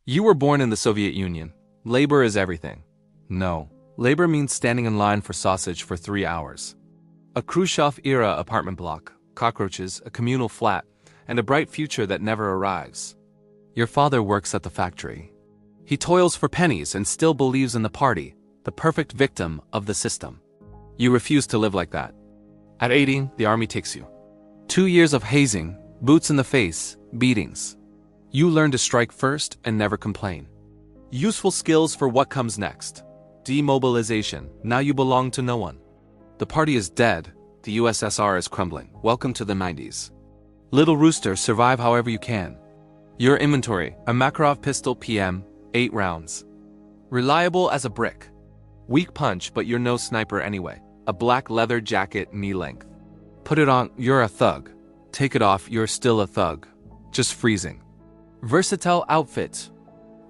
You were born in the Soviet Union. Labor is everything. No, labor means standing in line for sausage for 3 hours. A Khrushchev-era apartment block, cockroaches, a communal flat, and a bright future that never arrives. Your father works at the factory. He toils for pennies and still believes in the party, the perfect victim of the system. You refuse to live like that. At 18, the army takes you. 2 years of hazing, boots in the face, beatings. You learn to strike first and never complain. Useful skills for what comes next. Demobilization, now you belong to no one. The party is dead, the USSR is crumbling. Welcome to the 90's. Little rooster, survive however you can. Your inventory, a Makarov pistol PM, 8 rounds. Reliable as a brick. Weak punch, but you're no sniper anyway. A black leather jacket, knee length. Put it on, you're a thug. Take it off, you're still a thug. Just freezing. Versatile outfit.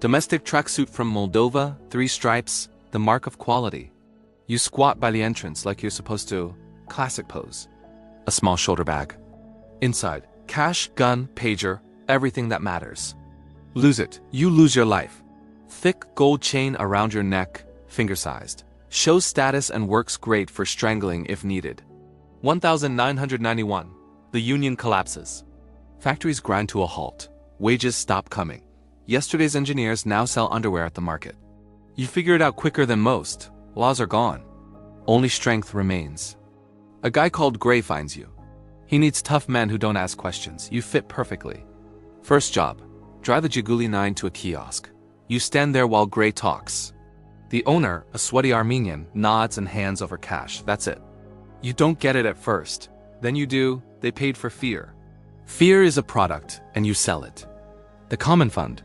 Domestic tracksuit from Moldova, 3 stripes, the mark of quality. You squat by the entrance like you're supposed to. Classic pose. A small shoulder bag. Inside, cash, gun, pager, everything that matters. Lose it, you lose your life. Thick gold chain around your neck, finger-sized. Shows status and works great for strangling if needed. 1991. The union collapses. Factories grind to a halt. Wages stop coming. Yesterday's engineers now sell underwear at the market. You figure it out quicker than most. Laws are gone. Only strength remains. A guy called Gray finds you. He needs tough men who don't ask questions. You fit perfectly. First job. Drive the Jiguli 9 to a kiosk. You stand there while Gray talks. The owner, a sweaty Armenian, nods and hands over cash. That's it. You don't get it at first. Then you do. They paid for fear. Fear is a product, and you sell it. The common fund.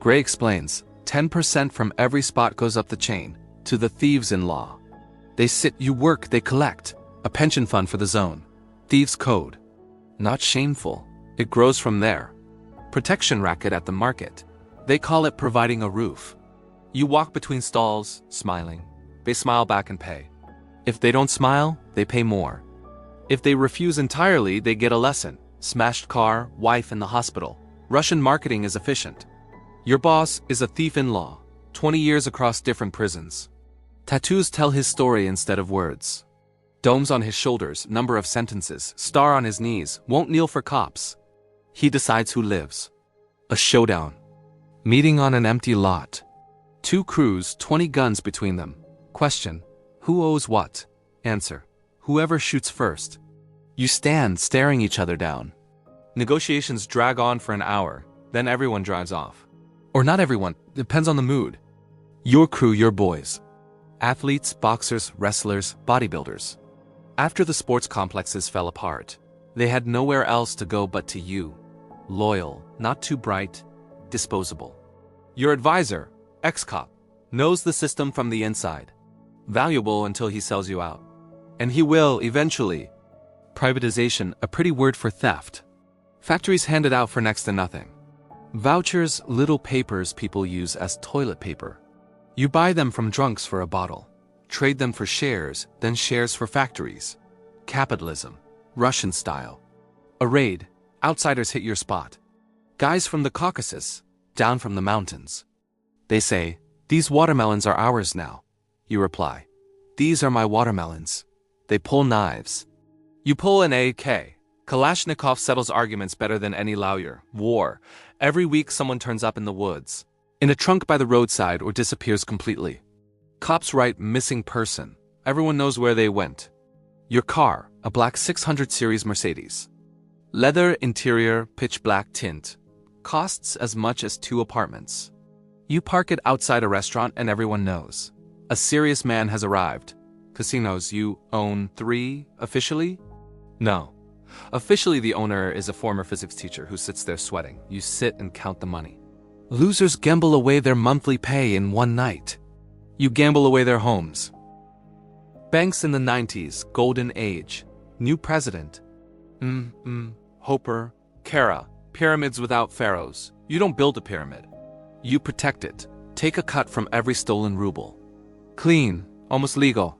Gray explains, 10% from every spot goes up the chain, to the thieves-in-law. They sit, you work, they collect. A pension fund for the zone. Thieves' code. Not shameful. It grows from there. Protection racket at the market. They call it providing a roof. You walk between stalls, smiling. They smile back and pay. If they don't smile, they pay more. If they refuse entirely, they get a lesson. Smashed car, wife in the hospital. Russian marketing is efficient. Your boss is a thief-in-law, 20 years across different prisons. Tattoos tell his story instead of words. Domes on his shoulders, number of sentences, star on his knees, won't kneel for cops. He decides who lives. A showdown. Meeting on an empty lot. 2 crews, 20 guns between them. Question, who owes what? Answer, whoever shoots first. You stand staring each other down. Negotiations drag on for an hour, then everyone drives off. Or not everyone, depends on the mood. Your crew, your boys. Athletes, boxers, wrestlers, bodybuilders. After the sports complexes fell apart, they had nowhere else to go but to you. Loyal, not too bright, disposable. Your advisor, ex-cop, knows the system from the inside. Valuable until he sells you out. And he will, eventually. Privatization, a pretty word for theft. Factories handed out for next to nothing. Vouchers, little papers people use as toilet paper. You buy them from drunks for a bottle. Trade them for shares, then shares for factories. Capitalism, Russian style. A raid, outsiders hit your spot. Guys from the Caucasus, down from the mountains. They say, these watermelons are ours now. You reply, these are my watermelons. They pull knives. You pull an AK. Kalashnikov settles arguments better than any lawyer. War. Every week someone turns up in the woods. In a trunk by the roadside or disappears completely. Cops write missing person. Everyone knows where they went. Your car, a black 600 series Mercedes. Leather interior, pitch black tint. Costs as much as 2 apartments. You park it outside a restaurant and everyone knows. A serious man has arrived. Casinos, you own 3, officially? No. Officially, the owner is a former physics teacher who sits there sweating. You sit and count the money. Losers gamble away their monthly pay in one night. You gamble away their homes. Banks in the 90's, golden age. New president. Hopper, Kara, pyramids without pharaohs. You don't build a pyramid. You protect it. Take a cut from every stolen ruble. Clean, almost legal.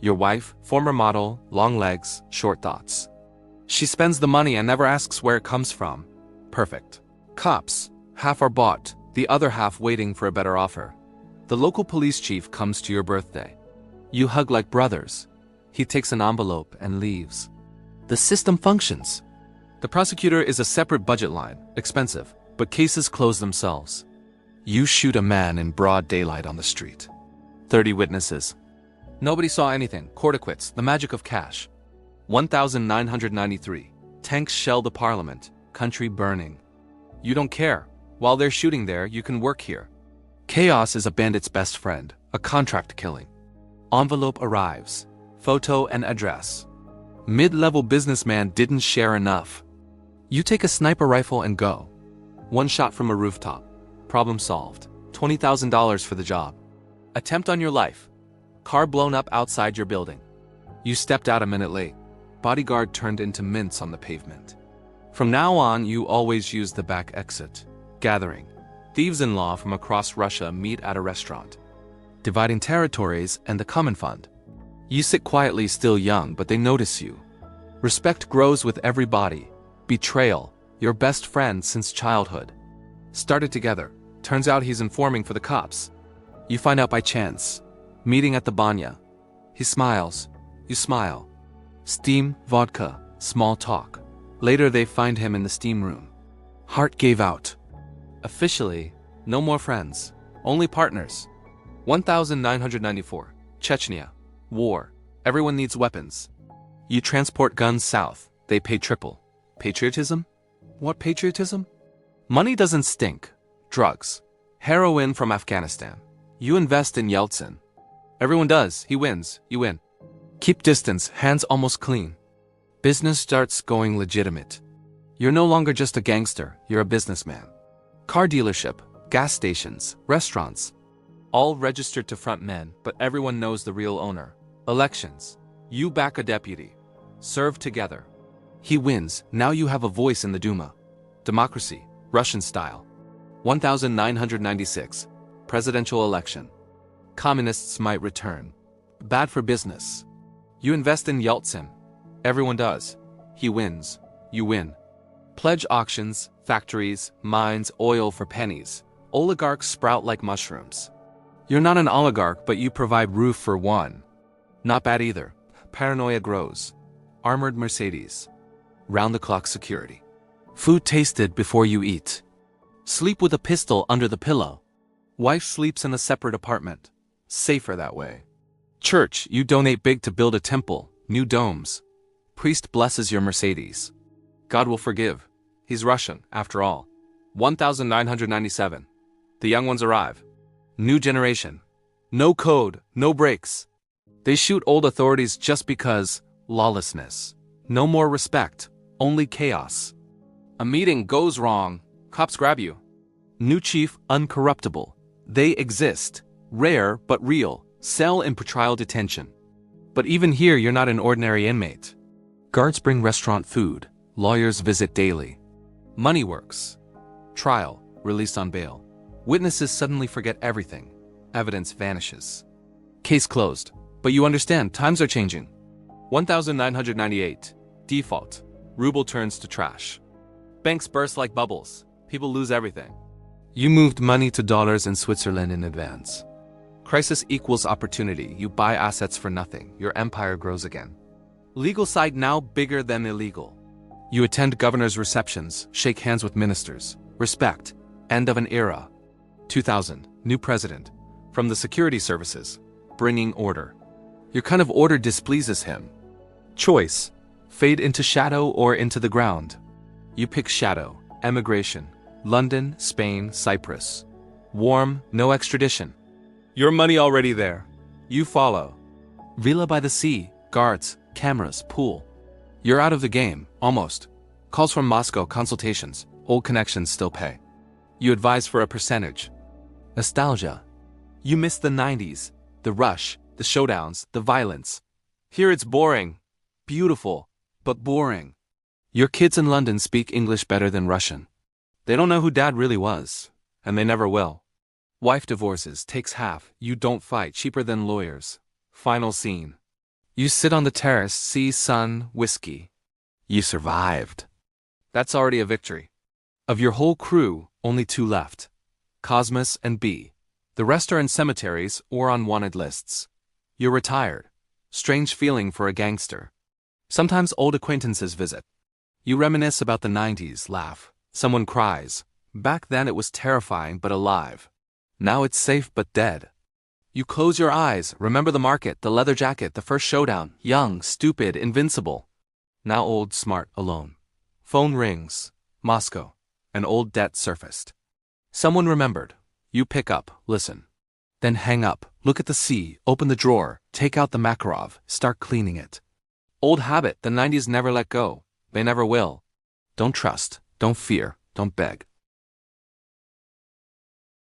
Your wife, former model, long legs, short thoughts. She spends the money and never asks where it comes from. Perfect. Cops, half are bought, the other half waiting for a better offer. The local police chief comes to your birthday. You hug like brothers. He takes an envelope and leaves. The system functions. The prosecutor is a separate budget line, expensive, but cases close themselves. You shoot a man in broad daylight on the street. 30 witnesses. Nobody saw anything. Court acquits. The magic of cash. 1993. Tanks shell the parliament. Country burning. You don't care. While they're shooting there, you can work here. Chaos is a bandit's best friend. A contract killing. Envelope arrives. Photo and address. Mid-level businessman didn't share enough. You take a sniper rifle and go. One shot from a rooftop. Problem solved. $20,000 for the job. Attempt on your life. Car blown up outside your building. You stepped out a minute late. Bodyguard turned into mints on the pavement. From now on, you always use the back exit. Gathering. Thieves-in-law from across Russia meet at a restaurant. Dividing territories and the common fund. You sit quietly, still young, but they notice you. Respect grows with every body. Betrayal. Your best friend since childhood. Started together. Turns out he's informing for the cops. You find out by chance. Meeting at the banya. He smiles. You smile. Steam, vodka, small talk. Later they find him in the steam room. Heart gave out. Officially, no more friends. Only partners. 1994. Chechnya. War. Everyone needs weapons. You transport guns south. They pay triple. Patriotism? What patriotism? Money doesn't stink. Drugs. Heroin from Afghanistan. You invest in Yeltsin. Everyone does. He wins. You win. Keep distance. Hands almost clean. Business starts going legitimate. You're no longer just a gangster. You're a businessman. Car dealership, gas stations, restaurants. All registered to front men, but everyone knows the real owner. Elections. You back a deputy. Serve together. He wins. Now you have a voice in the Duma. Democracy. Russian style. 1996. Presidential election. Communists might return. Bad for business. You invest in Yeltsin. Everyone does. He wins. You win. Pledge auctions, factories, mines, oil for pennies. Oligarchs sprout like mushrooms. You're not an oligarch, but you provide roof for one. Not bad either. Paranoia grows. Armored Mercedes. Round-the-clock security. Food tasted before you eat. Sleep with a pistol under the pillow. Wife sleeps in a separate apartment. Safer that way. Church, you donate big to build a temple, new domes. Priest blesses your Mercedes. God will forgive. He's Russian, after all. 1997. The young ones arrive. New generation. No code, no brakes. They shoot old authorities just because lawlessness. No more respect, only chaos. A meeting goes wrong. Cops grab you. New chief, uncorruptible. They exist. Rare, but real. Cell in pretrial detention. But even here, you're not an ordinary inmate. Guards bring restaurant food. Lawyers visit daily. Money works. Trial, released on bail. Witnesses suddenly forget everything. Evidence vanishes. Case closed. But you understand, times are changing. 1998. Default. Ruble turns to trash. Banks burst like bubbles. People lose everything. You moved money to dollars in Switzerland in advance. Crisis equals opportunity. You buy assets for nothing. Your empire grows again. Legal side now bigger than illegal. You attend governor's receptions, shake hands with ministers. Respect. End of an era. 2000. New president. From the security services. Bringing order. Your kind of order displeases him. Choice. Fade into shadow or into the ground. You pick shadow. Emigration. London, Spain, Cyprus. Warm, no extradition. Your money already there. You follow. Villa by the sea, guards, cameras, pool. You're out of the game, almost. Calls from Moscow, consultations. Old connections still pay. You advise for a percentage. Nostalgia. You miss the 90's, the rush, the showdowns, the violence. Here it's boring. Beautiful, but boring. Your kids in London speak English better than Russian. They don't know who dad really was, and they never will. Wife divorces, takes half. You don't fight, cheaper than lawyers. Final scene. You sit on the terrace, sea, sun, whiskey. You survived. That's already a victory. Of your whole crew, only 2 left. Cosmos and B. The rest are in cemeteries or on wanted lists. You're retired. Strange feeling for a gangster. Sometimes old acquaintances visit. You reminisce about the 90s, laugh. Someone cries. Back then it was terrifying but alive. Now it's safe but dead. You close your eyes, remember the market, the leather jacket, the first showdown, young, stupid, invincible. Now old, smart, alone. Phone rings. Moscow. An old debt surfaced. Someone remembered. You pick up, listen. Then hang up, look at the sea, open the drawer, take out the Makarov, start cleaning it. Old habit, the 90s never let go. They never will. Don't trust, don't fear, don't beg.